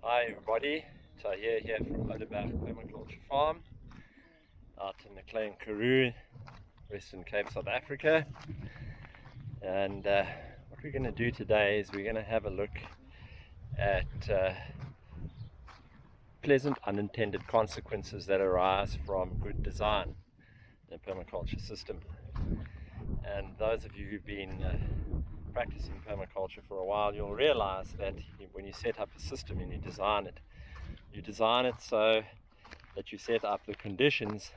Hi everybody, Tahir here from Odeberg Permaculture Farm out in the Clay and Karoo, Western Cape, South Africa. And what we're going to do today is we're going to have a look at pleasant unintended consequences that arise from good design in a permaculture system. And those of you who've been practicing permaculture for a while, you'll realize that when you set up a system and you design it so that you set up the conditions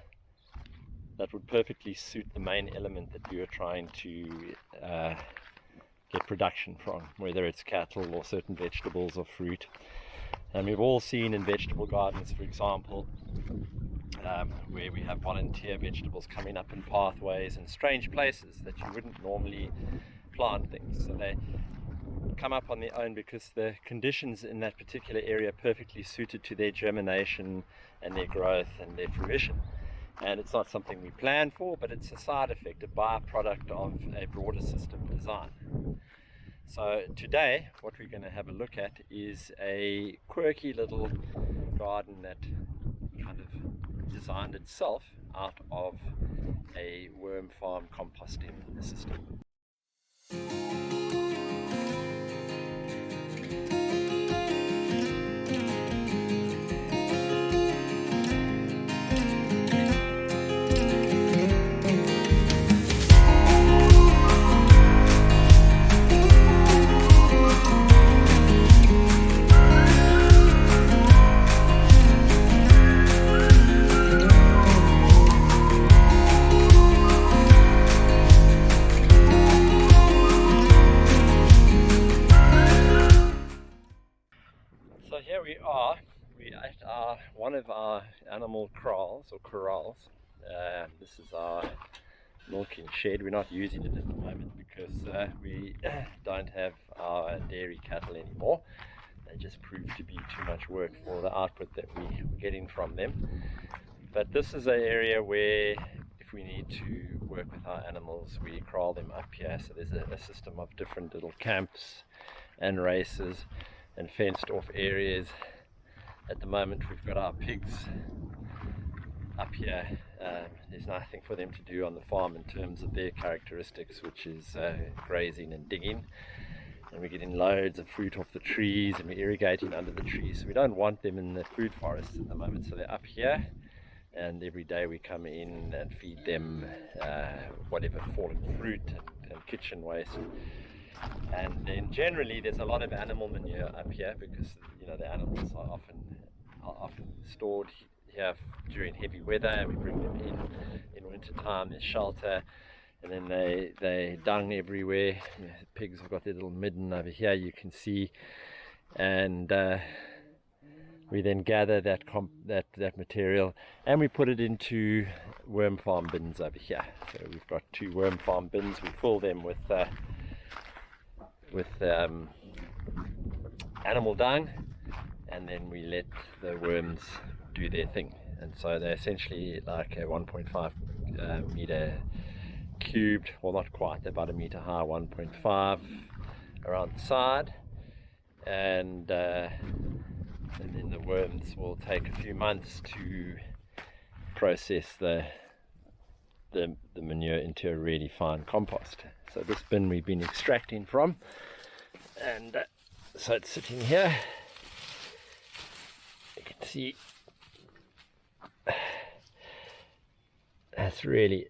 that would perfectly suit the main element that you're trying to get production from, whether it's cattle or certain vegetables or fruit. And we've all seen in vegetable gardens, for example, where we have volunteer vegetables coming up in pathways and strange places that you wouldn't normally plant things. So they come up on their own because the conditions in that particular area are perfectly suited to their germination and their growth and their fruition. And it's not something we plan for, but it's a side effect, a byproduct of a broader system design. So today what we're going to have a look at is a quirky little garden that kind of designed itself out of a worm farm composting system. So here we are, we're at one of our animal corrals. This is our milking shed. We're not using it at the moment because we don't have our dairy cattle anymore. They just prove to be too much work for the output that we're getting from them. But this is an area where if we need to work with our animals, we corral them up here. So there's a system of different little camps and races and fenced off areas. At the moment we've got our pigs up here. There's nothing for them to do on the farm in terms of their characteristics, which is grazing and digging, and we're getting loads of fruit off the trees and we're irrigating under the trees. So we don't want them in the fruit forests at the moment, so they're up here, and every day we come in and feed them whatever fallen fruit and kitchen waste. And then generally there's a lot of animal manure up here because the animals are often stored here during heavy weather, and we bring them in winter time. There's shelter, and then they dung everywhere. The pigs have got their little midden over here, you can see, and we then gather that material and we put it into worm farm bins over here. So we've got 2 worm farm bins. We fill them with animal dung, and then we let the worms do their thing. And so they're essentially like a 1.5 meter cubed, well not quite, they're about a meter high, 1.5 around the side, and then the worms will take a few months to process the manure into a really fine compost. So this bin we've been extracting from, and so it's sitting here. You can see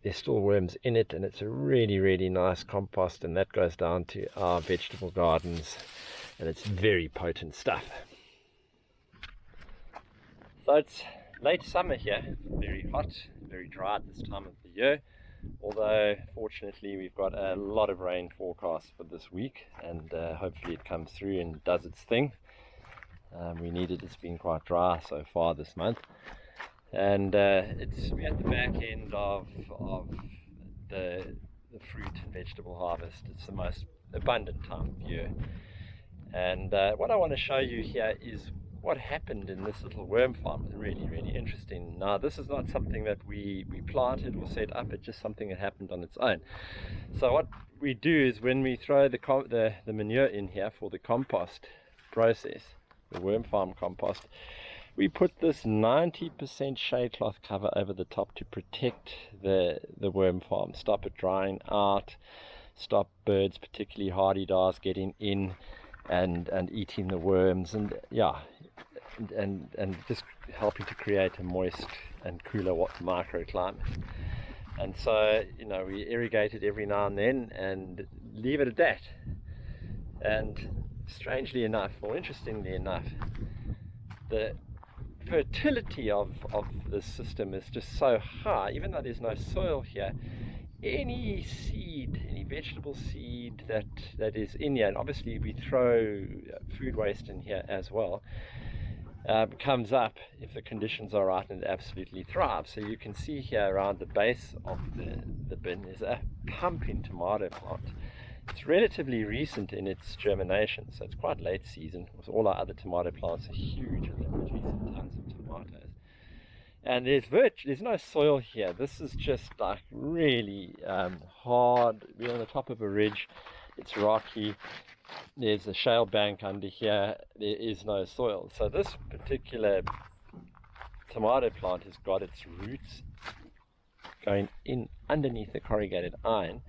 there's still worms in it, and it's a really nice compost, and that goes down to our vegetable gardens, and it's very potent stuff. So it's late summer here, very hot, very dry at this time of the year, although fortunately we've got a lot of rain forecast for this week, and hopefully it comes through and does its thing. We need it. It's been quite dry so far this month, and we're at the back end of the fruit and vegetable harvest. It's the most abundant time of year, and what I want to show you here is what happened in this little worm farm. Is really interesting. Now this is not something that we planted or set up, it's just something that happened on its own. So what we do is when we throw the manure in here for the compost process, the worm farm compost, we put this 90% shade cloth cover over the top to protect the worm farm, stop it drying out, stop birds, particularly hardy-dars, getting in and eating the worms, and yeah, and just helping to create a moist and cooler microclimate. And so, you know, we irrigate it every now and then and leave it at that. And strangely enough, or interestingly enough, the fertility of this system is just so high, even though there's no soil here. Any seed, any vegetable seed that is in here, and obviously we throw food waste in here as well, comes up if the conditions are right, and it absolutely thrives. So you can see here around the base of the bin is a pumping tomato plant. It's relatively recent in its germination, so it's quite late season. All our other tomato plants are huge and they're producing tons of tomatoes. And there's no soil here. This is just like really hard. We're on the top of a ridge. It's rocky. There's a shale bank under here. There is no soil. So this particular tomato plant has got its roots going in underneath the corrugated iron,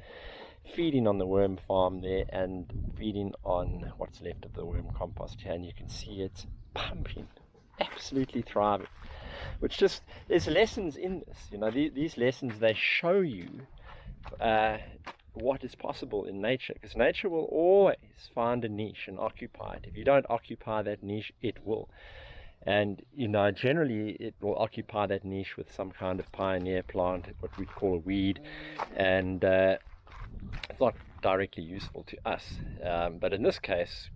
feeding on the worm farm there and feeding on what's left of the worm compost here. And you can see it's pumping, absolutely thriving. Which just, there's lessons in this, you know, these lessons, they show you what is possible in nature, because nature will always find a niche and occupy it. If you don't occupy that niche, it will. And, you know, generally it will occupy that niche with some kind of pioneer plant, what we call a weed, and it's not directly useful to us. But in this case,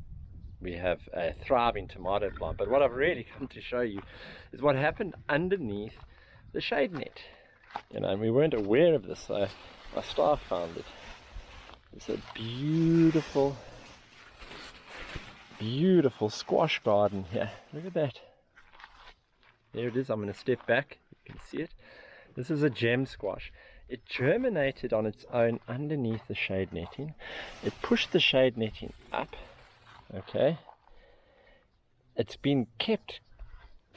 we have a thriving tomato plant. But what I've really come to show you is what happened underneath the shade net. You know, and we weren't aware of this, so my staff found it. It's a beautiful, beautiful squash garden here. Look at that. There it is. I'm going to step back. You can see it. This is a gem squash. It germinated on its own underneath the shade netting. It pushed the shade netting up. Okay. It's been kept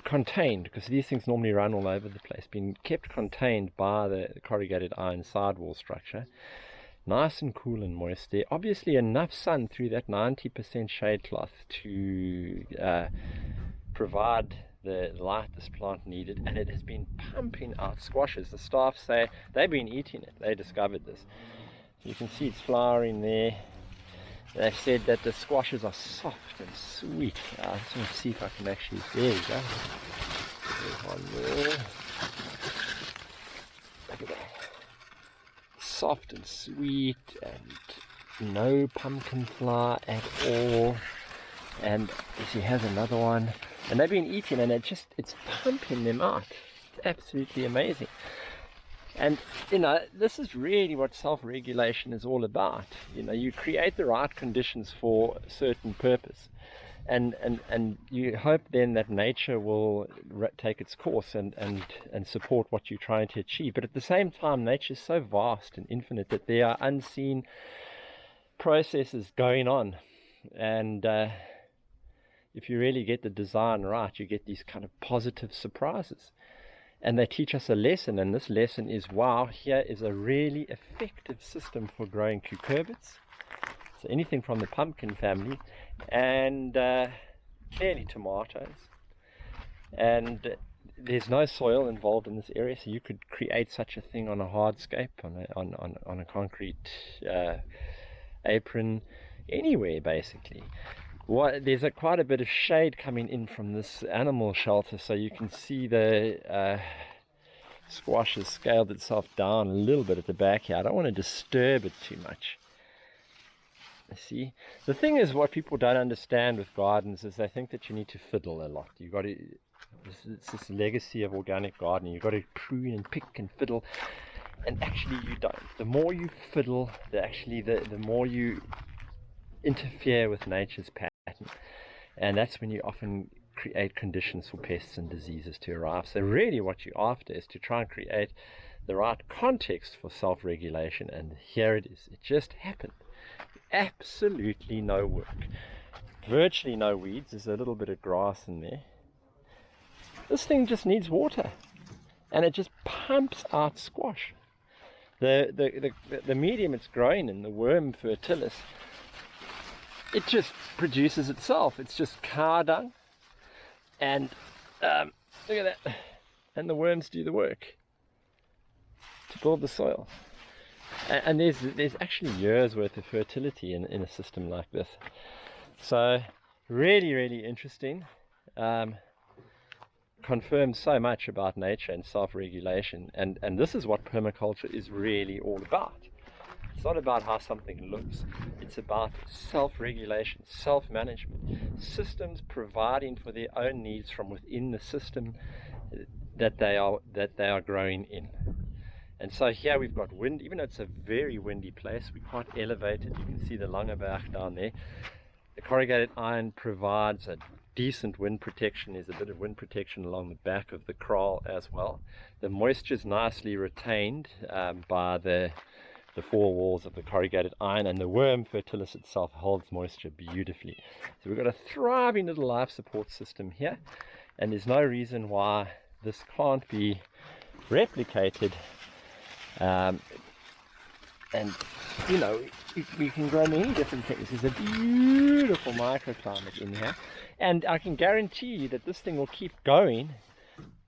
contained, because these things normally run all over the place, been kept contained by the corrugated iron sidewall structure. Nice and cool and moist there. Obviously enough sun through that 90% shade cloth to provide the light this plant needed, and it has been pumping out squashes. The staff say they've been eating it. They discovered this. You can see it's flowering there. They said that the squashes are soft and sweet. I just want to see if I can actually, there we go. There's one more. Look at that. Soft and sweet and no pumpkin flour at all. And you see, here's another one. And they've been eating, and it's pumping them out. It's absolutely amazing. And, you know, this is really what self-regulation is all about. You know, you create the right conditions for a certain purpose. And you hope then that nature will take its course and support what you're trying to achieve. But at the same time, nature is so vast and infinite that there are unseen processes going on. And if you really get the design right, you get these kind of positive surprises. And they teach us a lesson, and this lesson is, wow, here is a really effective system for growing cucurbits. So anything from the pumpkin family, and clearly tomatoes. And there's no soil involved in this area, so you could create such a thing on a hardscape, on a concrete apron, anywhere basically. There's quite a bit of shade coming in from this animal shelter, so you can see the squash has scaled itself down a little bit at the back here. I don't want to disturb it too much. See, the thing is, what people don't understand with gardens is they think that you need to fiddle a lot. You've got to, it's this legacy of organic gardening. You've got to prune and pick and fiddle, and actually you don't. The more you fiddle, the more you interfere with nature's pattern, and that's when you often create conditions for pests and diseases to arrive. So really what you're after is to try and create the right context for self-regulation, and here it is. It just happened. Absolutely no work. virtually no weeds. There's a little bit of grass in there. This thing just needs water, and it just pumps out squash. The medium it's growing in, the worm fertilis, it just produces itself. It's just cow dung, and look at that, and the worms do the work to build the soil. And there's actually years worth of fertility in a system like this. So really interesting. Confirms so much about nature and self-regulation, and this is what permaculture is really all about. It's not about how something looks, it's about self-regulation, self-management, systems providing for their own needs from within the system that they are growing in. And so here we've got wind. Even though it's a very windy place, we quite elevated. You can see the Langeberg down there. The corrugated iron provides a decent wind protection. There's a bit of wind protection along the back of the kraal as well. The moisture is nicely retained by the four walls of the corrugated iron, and the worm fertilis itself holds moisture beautifully. So we've got a thriving little life support system here, and there's no reason why this can't be replicated. And you know, we can grow many different things. There's a beautiful microclimate in here, and I can guarantee you that this thing will keep going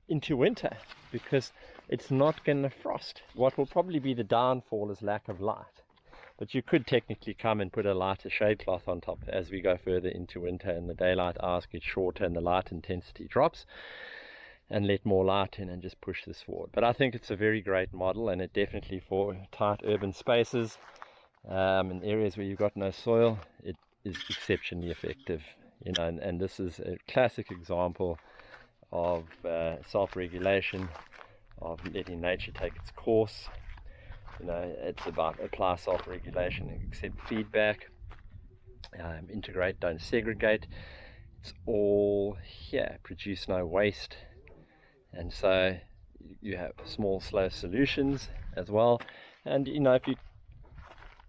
into winter because it's not going to frost. What will probably be the downfall is lack of light, but you could technically come and put a lighter shade cloth on top as we go further into winter and the daylight hours get shorter and the light intensity drops, and let more light in and just push this forward. But I think it's a very great model, and it definitely, for tight urban spaces, in areas where you've got no soil, it is exceptionally effective. You know, and this is a classic example of self-regulation, of letting nature take its course. You know, it's about apply self-regulation, accept feedback, integrate, don't segregate. It's all here, produce no waste. And so you have small, slow solutions as well. And you know, if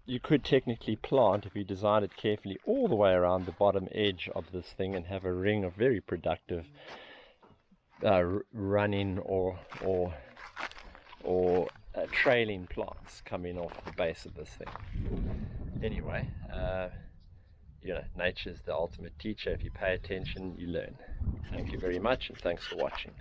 you could technically plant, if you design it carefully, all the way around the bottom edge of this thing and have a ring of very productive running or trailing plants coming off the base of this thing. Anyway, you know, nature's the ultimate teacher. If you pay attention, you learn. Thank you very much, and thanks for watching.